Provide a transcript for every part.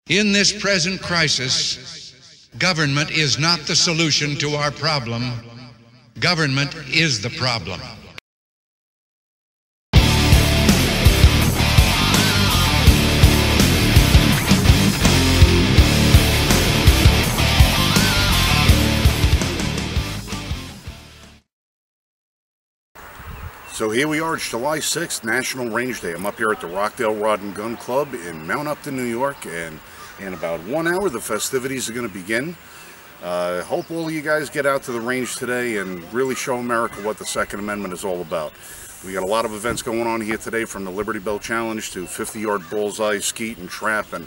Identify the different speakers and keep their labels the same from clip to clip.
Speaker 1: In this present crisis, government is not the solution to our problem. Government is the problem.
Speaker 2: So here we are, it's July 6th, National Range Day. I'm up here at the Rockdale Rod and Gun Club in Mount Upton, New York, and in about 1 hour the festivities are going to begin. Hope all of you guys get out to the range today and really show America what the Second Amendment is all about. We got a lot of events going on here today, from the Liberty Bell Challenge to 50-yard bullseye, skeet and trap, and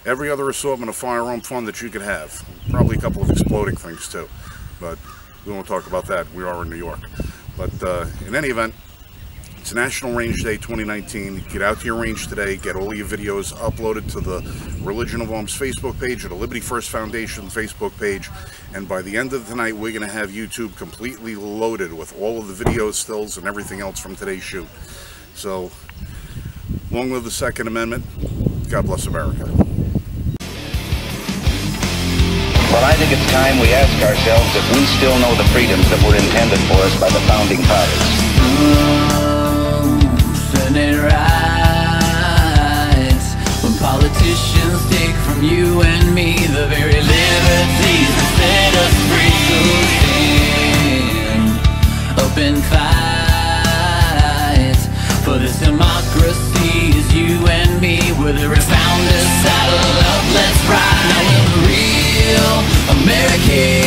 Speaker 2: every other assortment of firearm fun that you could have. Probably a couple of exploding things too, but we won't talk about that. We are in New York. But in any event, it's National Range Day 2019. Get out to your range today. Get all your videos uploaded to the Religion of Arms Facebook page or the Liberty First Foundation Facebook page. And by the end of the night, we're going to have YouTube completely loaded with all of the videos, stills, and everything else from today's shoot. So, long live the Second Amendment. God bless America.
Speaker 3: Well, I think it's time we ask ourselves if we still know the freedoms that were intended for us by the founding fathers.
Speaker 4: Senate rights, when politicians take from you and me the very liberties that set us free. So stand up and fight for this democracy, as you and me were the founders. Saddle up, let's ride. Now we're real Americans.